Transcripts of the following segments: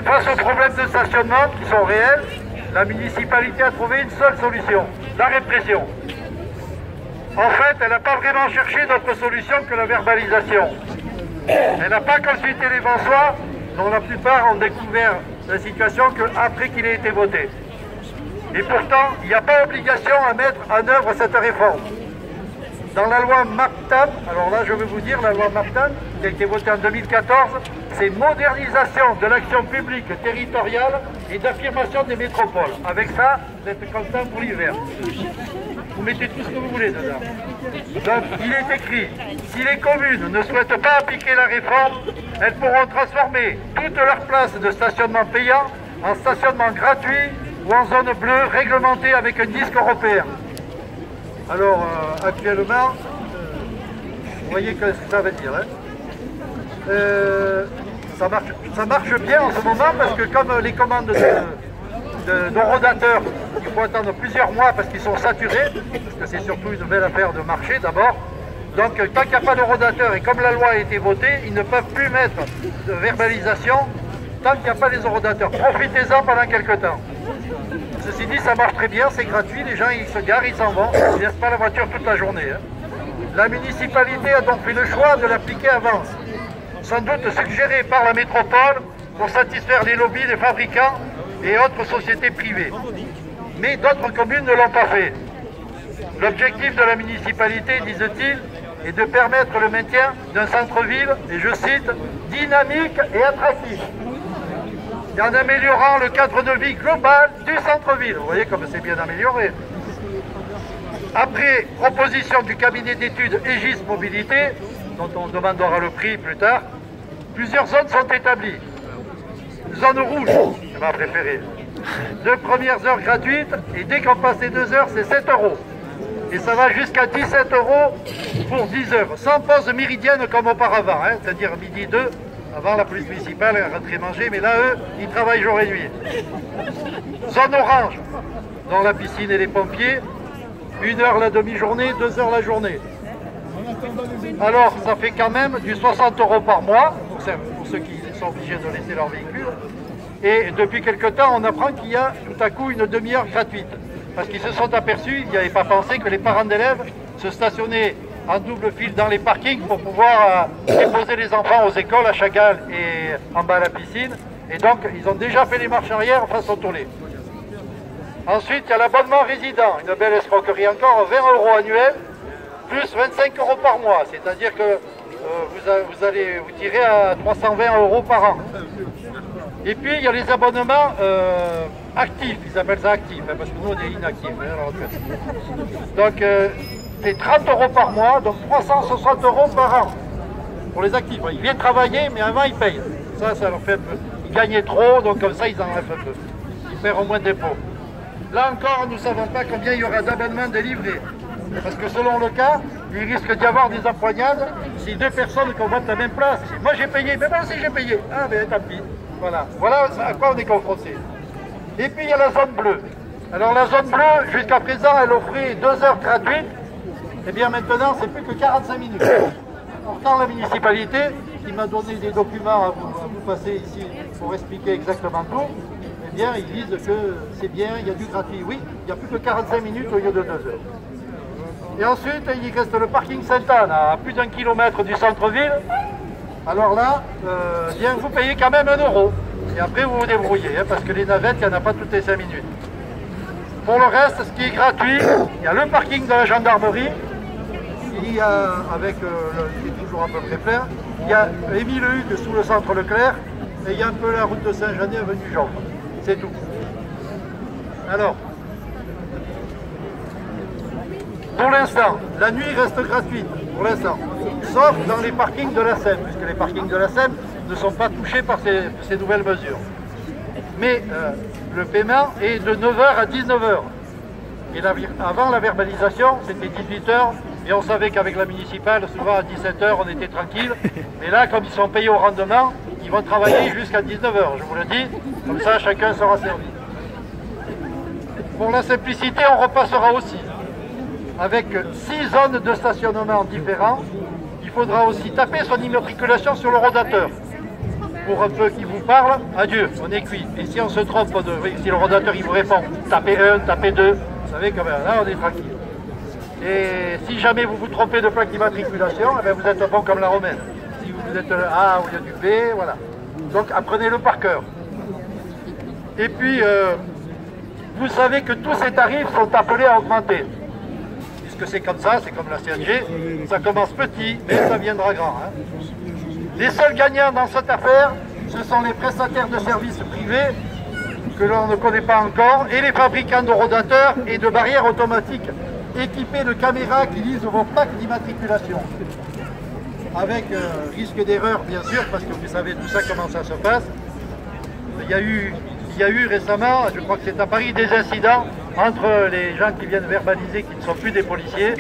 Face aux problèmes de stationnement qui sont réels, la municipalité a trouvé une seule solution, la répression. En fait, elle n'a pas vraiment cherché d'autre solution que la verbalisation. Elle n'a pas consulté les Vansois, dont la plupart ont découvert la situation qu'après qu'il ait été voté. Et pourtant, il n'y a pas obligation à mettre en œuvre cette réforme. Dans la loi MAPTAM, alors là je vais vous dire, la loi MAPTAM, qui a été votée en 2014, c'est modernisation de l'action publique territoriale et d'affirmation des métropoles. Avec ça, vous êtes content pour l'hiver. Vous mettez tout ce que vous voulez dedans. Donc, il est écrit, si les communes ne souhaitent pas appliquer la réforme, elles pourront transformer toutes leurs places de stationnement payant en stationnement gratuit ou en zone bleue réglementée avec un disque européen. Alors, actuellement, vous voyez ce que ça veut dire. Hein. Ça marche bien en ce moment parce que comme les commandes d'horodateurs, il faut attendre plusieurs mois parce qu'ils sont saturés, parce que c'est surtout une belle affaire de marché d'abord. Donc tant qu'il n'y a pas d'horodateurs et comme la loi a été votée, ils ne peuvent plus mettre de verbalisation tant qu'il n'y a pas les horodateurs. Profitez-en pendant quelques temps. Ceci dit, ça marche très bien, c'est gratuit, les gens ils se garent, ils s'en vont, ils ne laissent pas la voiture toute la journée. Hein. La municipalité a donc fait le choix de l'appliquer avant, sans doute suggéré par la métropole pour satisfaire les lobbies des fabricants et autres sociétés privées. Mais d'autres communes ne l'ont pas fait. L'objectif de la municipalité, disent-ils, est de permettre le maintien d'un centre-ville, et je cite, dynamique et attractif. Et en améliorant le cadre de vie global du centre-ville. Vous voyez comme c'est bien amélioré. Après proposition du cabinet d'études Aegis Mobilité, dont on demandera le prix plus tard, plusieurs zones sont établies. Zone rouge, c'est ma préférée. 2 premières heures gratuites, et dès qu'on passe les 2 heures, c'est 7 €. Et ça va jusqu'à 17 € pour 10 heures, sans pause méridienne comme auparavant, hein, c'est-à-dire midi 2. Avant, la police municipale est rentrée manger, mais là, eux, ils travaillent jour et nuit. Zone orange, dans la piscine et les pompiers, 1 heure la demi-journée, 2 heures la journée. Alors, ça fait quand même du 60 € par mois, pour ceux qui sont obligés de laisser leur véhicule. Et depuis quelque temps, on apprend qu'il y a tout à coup une demi-heure gratuite. Parce qu'ils se sont aperçus, ils n'y avaient pas pensé, que les parents d'élèves se stationnaient en double file dans les parkings pour pouvoir déposer les enfants aux écoles à Chagall et en bas à la piscine. Et donc, ils ont déjà fait les marches arrière face au tollé. Ensuite, il y a l'abonnement résident, une belle escroquerie encore, 20 € annuel, plus 25 € par mois. C'est-à-dire que vous allez vous tirer à 320 € par an. Et puis, il y a les abonnements actifs, ils appellent ça actifs, hein, parce que nous, on est inactifs. Hein, donc, c'est 30 € par mois, donc 360 € par an pour les actifs. Ils viennent travailler, mais avant, ils payent. Ça leur fait un peu. Ils gagnaient trop, donc comme ça, ils enlèvent un peu. Ils paieront moins d'impôts. Là encore, nous ne savons pas combien il y aura d'abonnements délivrés. Parce que selon le cas, il risque d'y avoir des empoignades si 2 personnes convoitent la même place. Moi, j'ai payé, mais moi aussi, j'ai payé. Ah, ben tant pis. Voilà à quoi on est confronté. Et puis il y a la zone bleue. Alors la zone bleue, jusqu'à présent, elle offrait 2 heures gratuites. Et bien maintenant, c'est plus que 45 minutes. Pourtant, la municipalité, qui m'a donné des documents à vous passer ici pour expliquer exactement tout, eh bien, ils disent que c'est bien, il y a du gratuit. Oui, il n'y a plus que 45 minutes au lieu de 2 heures. Et ensuite, il reste le parking Sainte-Anne, à plus d'1 kilomètre du centre-ville. Alors là, bien, vous payez quand même 1 €. Et après, vous vous débrouillez, hein, parce que les navettes, il n'y en a pas toutes les 5 minutes. Pour le reste, ce qui est gratuit, il y a le parking de la gendarmerie. Il y a, avec qui est toujours à peu près plein, il y a Émile Hugues sous le centre Leclerc, et il y a un peu la route de Saint-Jeannet avenue Jean. C'est tout. Alors, pour l'instant, la nuit reste gratuite, pour l'instant, sauf dans les parkings de la Seine, puisque les parkings de la Seine ne sont pas touchés par ces nouvelles mesures. Mais le paiement est de 9 h à 19 h. Et avant la verbalisation, c'était 18 h, et on savait qu'avec la municipale, souvent à 17 h, on était tranquille. Et là, comme ils sont payés au rendement, ils vont travailler jusqu'à 19 h, je vous le dis, comme ça chacun sera servi. Pour la simplicité, on repassera aussi. Avec 6 zones de stationnement différentes, il faudra aussi taper son immatriculation sur le rodateur. pour un peu qu'il vous parle, adieu, on est cuit. Et si on se trompe, si le rodateur il vous répond, tapez 1, tapez 2, vous savez quand même, là on est tranquille. Et si jamais vous vous trompez de plaque d'immatriculation, eh bien vous êtes bon comme la romaine. Si vous êtes le A au lieu du B, voilà. Donc apprenez-le par cœur. Et puis, vous savez que tous ces tarifs sont appelés à augmenter. Puisque c'est comme ça, c'est comme la CNG, ça commence petit, mais ça viendra grand. Hein. Les seuls gagnants dans cette affaire, ce sont les prestataires de services privés, que l'on ne connaît pas encore, et les fabricants de rodateurs et de barrières automatiques équipés de caméras qui lisent vos plaques d'immatriculation. Avec risque d'erreur, bien sûr, parce que vous savez tout ça, comment ça se passe. Il y a eu récemment, je crois que c'est à Paris, des incidents entre les gens qui viennent verbaliser qui ne sont plus des policiers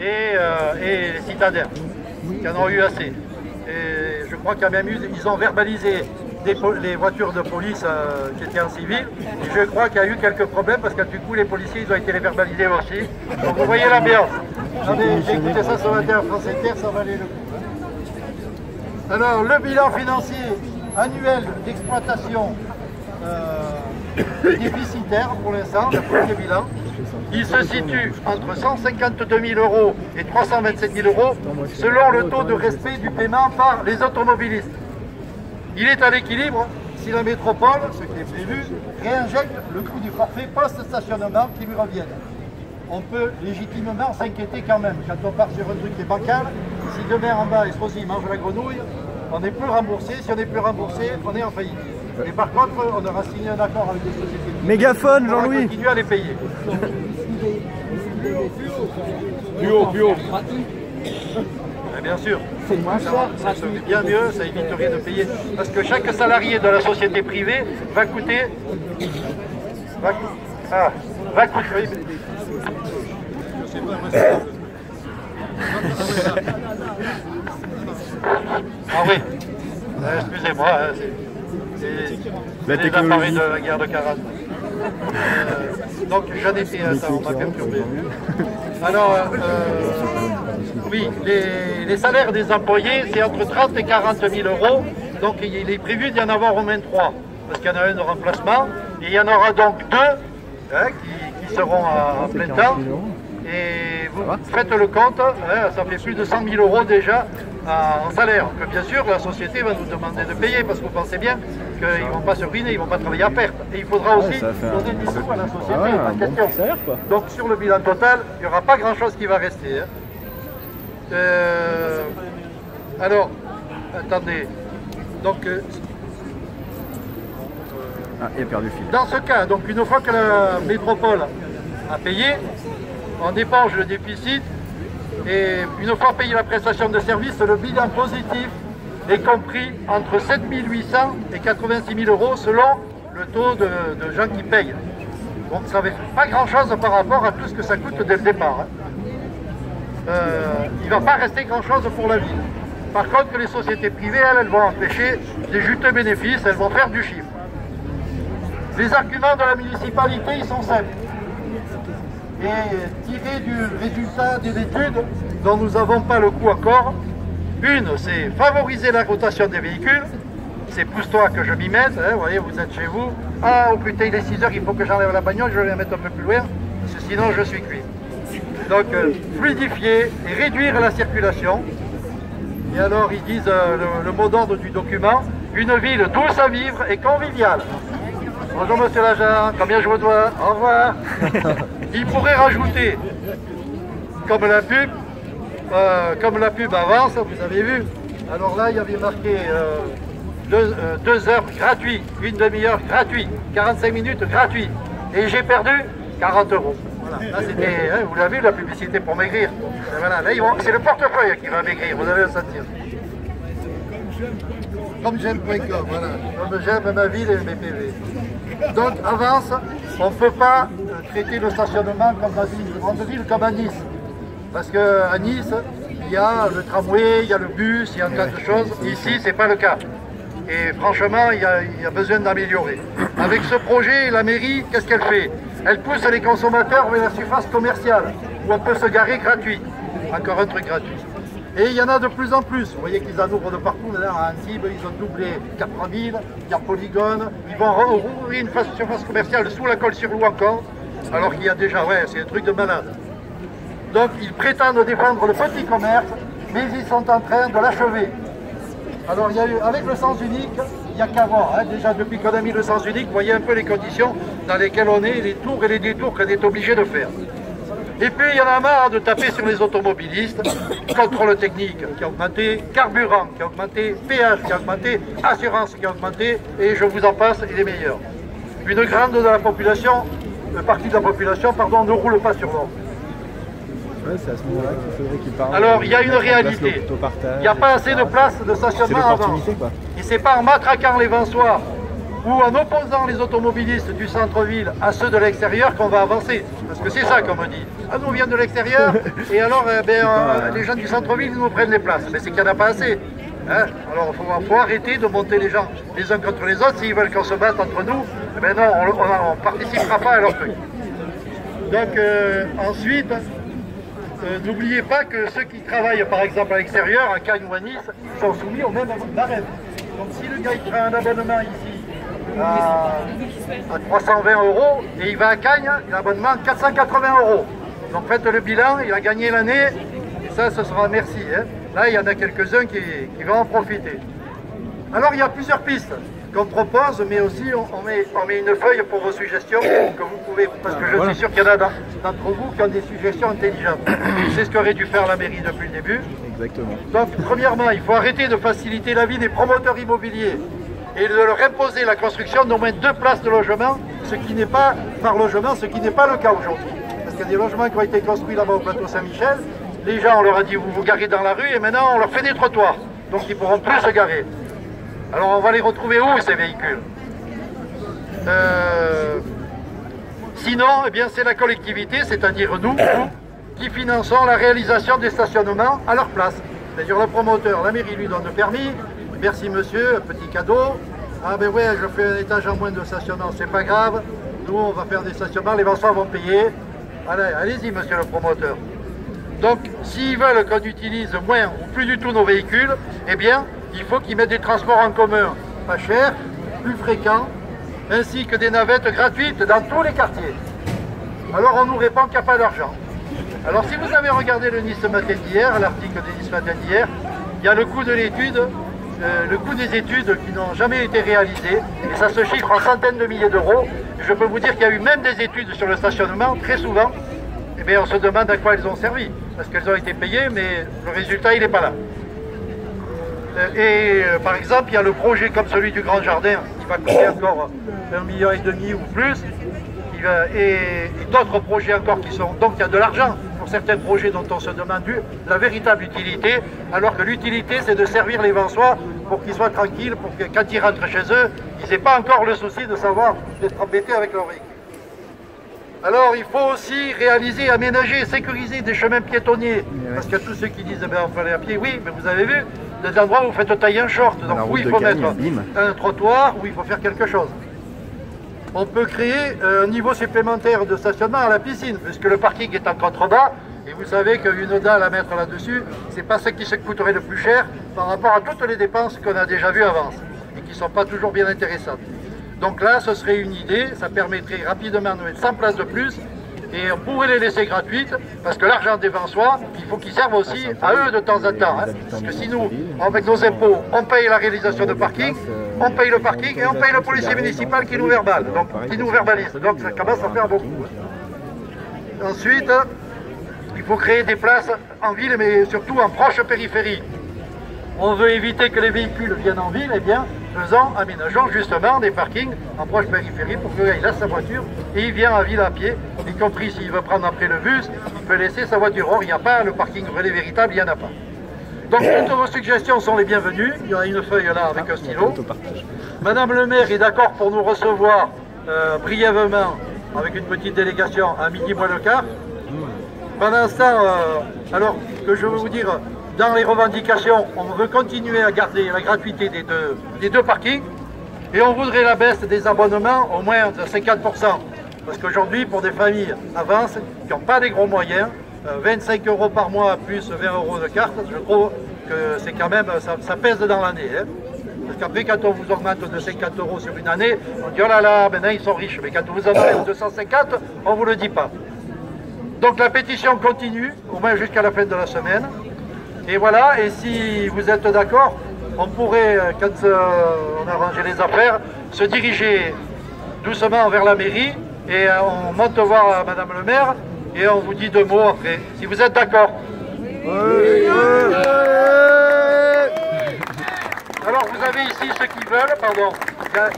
et les citadins, qui en ont eu assez. Et je crois qu'il y a même eu, ils ont verbalisé les voitures de police qui étaient en civil. Et je crois qu'il y a eu quelques problèmes parce que du coup les policiers ils ont été verbalisés aussi. Donc vous voyez l'ambiance. J'ai écouté ça ce matin en France Inter, ça valait le coup. Alors le bilan financier annuel d'exploitation déficitaire pour l'instant, le premier bilan, il se situe entre 152 000 € et 327 000 € selon le taux de respect du paiement par les automobilistes. Il est à l'équilibre si la métropole, ce qui est prévu, réinjecte le coût du forfait post-stationnement qui lui revienne. On peut légitimement s'inquiéter quand même. Quand on part sur un truc qui est bancal, si demain en bas, Estrosi mange la grenouille, on n'est plus remboursé. Si on n'est plus remboursé, on est en faillite. Mais par contre, on aura signé un accord avec des sociétés. Mégaphone, Jean-Louis. On va continuer à les payer. Plus haut. Bien sûr, ça se fait bien mieux, ça éviterait de payer. Parce que chaque salarié de la société privée va coûter. Va coûter. Ah oui, excusez-moi, c'est les appareils de la guerre de 40. Donc j'en ai fait un, ça on m'a perturbé. Alors, oui, les salaires des employés, c'est entre 30 et 40 000 €. Donc il est prévu d'y en avoir au moins 3, parce qu'il y en a un de remplacement. Et il y en aura donc 2 qui seront à plein temps. Et vous faites le compte, ça fait plus de 100 000 € déjà en salaire. Que bien sûr, la société va nous demander de payer, parce que vous pensez bien qu'ils ne vont pas se ruiner, ils ne vont pas travailler à perte. Et il faudra aussi donner du sous à la société en question. Salaire, donc sur le bilan total, il n'y aura pas grand-chose qui va rester. Hein. Alors, attendez. Donc, il a perdu le fil. Dans ce cas, donc une fois que la métropole a payé, on éponge le déficit et une fois payé la prestation de service, le bilan positif est compris entre 7 800 et 86 000 € selon le taux de gens qui payent. Donc ça ne fait pas grand-chose par rapport à tout ce que ça coûte dès le départ. Hein. Il ne va pas rester grand-chose pour la ville. Par contre, les sociétés privées, elles vont empêcher des juteux bénéfices, elles vont faire du chiffre. Les arguments de la municipalité, ils sont simples. Et tirés du résultat des études dont nous n'avons pas le coup encore, une, c'est favoriser la rotation des véhicules. C'est pousse-toi que je m'y mette, hein, vous voyez, vous êtes chez vous. Ah, oh putain, il est 6 heures, il faut que j'enlève la bagnole, je vais la mettre un peu plus loin, parce que sinon je suis cuit. Donc, fluidifier et réduire la circulation. Et alors, ils disent le mot d'ordre du document, une ville douce à vivre et conviviale. Bonjour monsieur l'agent, combien je vous dois? Au revoir. Il pourrait rajouter, comme la pub avance, vous avez vu. Alors là, il y avait marqué 2 heures gratuit, une demi-heure gratuit, 45 minutes gratuit. Et j'ai perdu 40 €. Voilà. Là, c'était, vous l'avez vu, la publicité pour maigrir. Et voilà, là, c'est le portefeuille qui va maigrir, vous allez le sentir. Comme j'aime.com, voilà. Comme j'aime ma ville et mes PV. Donc, avance, on ne peut pas traiter le stationnement comme dans une grande ville comme à Nice. Parce qu'à Nice, il y a le tramway, il y a le bus, il y a un tas de choses. Ici, ce n'est pas le cas. Et franchement, il y a besoin d'améliorer. Avec ce projet, la mairie, qu'est-ce qu'elle fait? Elle pousse les consommateurs vers la surface commerciale, où on peut se garer gratuit. Encore un truc gratuit. Et il y en a de plus en plus. Vous voyez qu'ils en ouvrent de partout. Là, à Antibes, ils ont doublé Capraville, il y a Polygone. Ils vont rouvrir une surface commerciale sous la Colle-sur-Loup encore. Alors qu'il y a déjà, ouais, c'est un truc de malade. Donc ils prétendent défendre le petit commerce, mais ils sont en train de l'achever. Alors il y a eu, avec le sens unique, il n'y a qu'à voir. Hein, déjà depuis qu'on a mis le sens unique, vous voyez un peu les conditions dans lesquelles on est, les tours et les détours qu'on est obligé de faire. Et puis il y en a marre de taper sur les automobilistes, contrôle technique qui a augmenté, carburant qui a augmenté, péage qui a augmenté, assurance qui a augmenté, et je vous en passe, et les meilleurs. Une grande de la population, partie de la population, pardon, ne roule pas sur l'or. Ouais, c'est à ce moment-là qu'il faudrait qu'il parle. Alors il y a une réalité, il n'y a pas assez de places de stationnement avant. Et c'est pas en matraquant les Vansois ou en opposant les automobilistes du centre-ville à ceux de l'extérieur qu'on va avancer. Parce que c'est ça qu'on me dit. Ah, nous on vient de l'extérieur et alors les gens du centre-ville nous prennent les places. Mais c'est qu'il n'y en a pas assez. Hein, alors il faut arrêter de monter les gens les uns contre les autres. S'ils veulent qu'on se batte entre nous, eh ben non, on ne participera pas à leur truc. Donc ensuite, n'oubliez pas que ceux qui travaillent par exemple à l'extérieur, à Cagnes ou à Nice, sont soumis au même barème. Donc si le gars il prend un abonnement ici à 320 € et il va à Cagnes, il a un abonnement à 480 €. Donc faites le bilan, il a gagné l'année et ça ce sera merci. Hein. Là il y en a quelques-uns qui vont en profiter. Alors il y a plusieurs pistes qu'on propose, mais aussi on met une feuille pour vos suggestions que vous pouvez, parce que je suis sûr qu'il y en a d'entre vous qui ont des suggestions intelligentes. C'est ce qu'aurait dû faire la mairie depuis le début. Exactement. Donc premièrement, il faut arrêter de faciliter la vie des promoteurs immobiliers et de leur imposer la construction d'au moins 2 places de logement, ce qui n'est pas par logement, ce qui n'est pas le cas aujourd'hui. Parce qu'il y a des logements qui ont été construits là-bas au plateau Saint-Michel, les gens on leur a dit vous vous garez dans la rue et maintenant on leur fait des trottoirs, donc ils ne pourront plus se garer. Alors on va les retrouver où ces véhicules? Sinon, eh bien c'est la collectivité, c'est-à-dire nous, qui finançons la réalisation des stationnements à leur place. C'est-à-dire le promoteur, la mairie lui donne le permis, merci monsieur, un petit cadeau. Ah ben ouais, je fais un étage en moins de stationnement, c'est pas grave. Nous on va faire des stationnements, les Vansois vont payer. Allez-y monsieur le promoteur. Donc s'ils veulent qu'on utilise moins ou plus du tout nos véhicules, eh bien il faut qu'ils mettent des transports en commun pas chers, plus fréquents, ainsi que des navettes gratuites dans tous les quartiers. Alors on nous répond qu'il n'y a pas d'argent. Alors si vous avez regardé le Nice Matin d'hier, l'article de Nice Matin d'hier, il y a le coût de l'étude, le coût des études qui n'ont jamais été réalisées, et ça se chiffre en centaines de milliers d'euros. Je peux vous dire qu'il y a eu même des études sur le stationnement, très souvent, eh bien, on se demande à quoi elles ont servi, parce qu'elles ont été payées, mais le résultat il n'est pas là. Et par exemple, il y a le projet comme celui du Grand Jardin, qui va coûter encore 1,5 million ou plus, et d'autres projets encore qui sont... Donc il y a de l'argent pour certains projets dont on se demande la véritable utilité, alors que l'utilité c'est de servir les Vansois pour qu'ils soient tranquilles, pour que quand ils rentrent chez eux, ils n'aient pas encore le souci de savoir d'être embêtés avec leur véhicule. Alors il faut aussi réaliser, aménager, sécuriser des chemins piétonniers, parce qu'il y a tous ceux qui disent ben, on peut aller à pied, oui, mais vous avez vu, des endroits où vous faites tailler un short, donc où il faut mettre un trottoir, où il faut faire quelque chose. On peut créer un niveau supplémentaire de stationnement à la piscine, puisque le parking est en contrebas, et vous savez qu'une dalle à mettre là-dessus, c'est pas ce qui se coûterait le plus cher par rapport à toutes les dépenses qu'on a déjà vues avant, et qui ne sont pas toujours bien intéressantes. Donc là, ce serait une idée, ça permettrait rapidement de mettre 100 places de plus, et on pourrait les laisser gratuites, parce que l'argent des Vansois, il faut qu'ils servent aussi à eux de temps en temps. Hein, parce que si nous, avec nos impôts, on paye la réalisation de parking, on paye le parking et on paye le policier municipal qui nous verbalise. Donc ça commence à faire beaucoup. Ensuite, il faut créer des places en ville, mais surtout en proche périphérie. On veut éviter que les véhicules viennent en ville, eh bien, aménageons justement des parkings en proche périphérie pour que le gars il laisse sa voiture et il vient à ville à pied, y compris s'il veut prendre après le bus, il peut laisser sa voiture. Or, il n'y a pas le parking relais véritable, il n'y en a pas. Donc toutes vos suggestions sont les bienvenues, il y a une feuille là avec un stylo. Madame le maire est d'accord pour nous recevoir brièvement avec une petite délégation à midi moins le quart. Pendant ce temps, alors que je veux vous dire, dans les revendications, on veut continuer à garder la gratuité des deux parkings et on voudrait la baisse des abonnements au moins de 50%. Parce qu'aujourd'hui, pour des familles avances qui n'ont pas des gros moyens, 25 € par mois plus 20 € de carte, je trouve que c'est quand même, ça pèse dans l'année. Hein. Parce qu'après, quand on vous augmente de 50 € sur une année, on dit oh là là, maintenant ils sont riches. Mais quand on vous en enlève 250, on ne vous le dit pas. Donc la pétition continue, au moins jusqu'à la fin de la semaine. Et voilà, et si vous êtes d'accord, on pourrait, quand on a rangé les affaires, se diriger doucement vers la mairie et on monte voir Madame le maire et on vous dit 2 mots après, si vous êtes d'accord. Alors vous avez ici ceux qui veulent, pardon,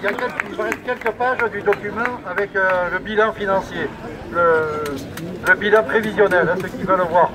il me reste quelques pages du document avec le bilan financier, le bilan prévisionnel, hein, ceux qui veulent voir.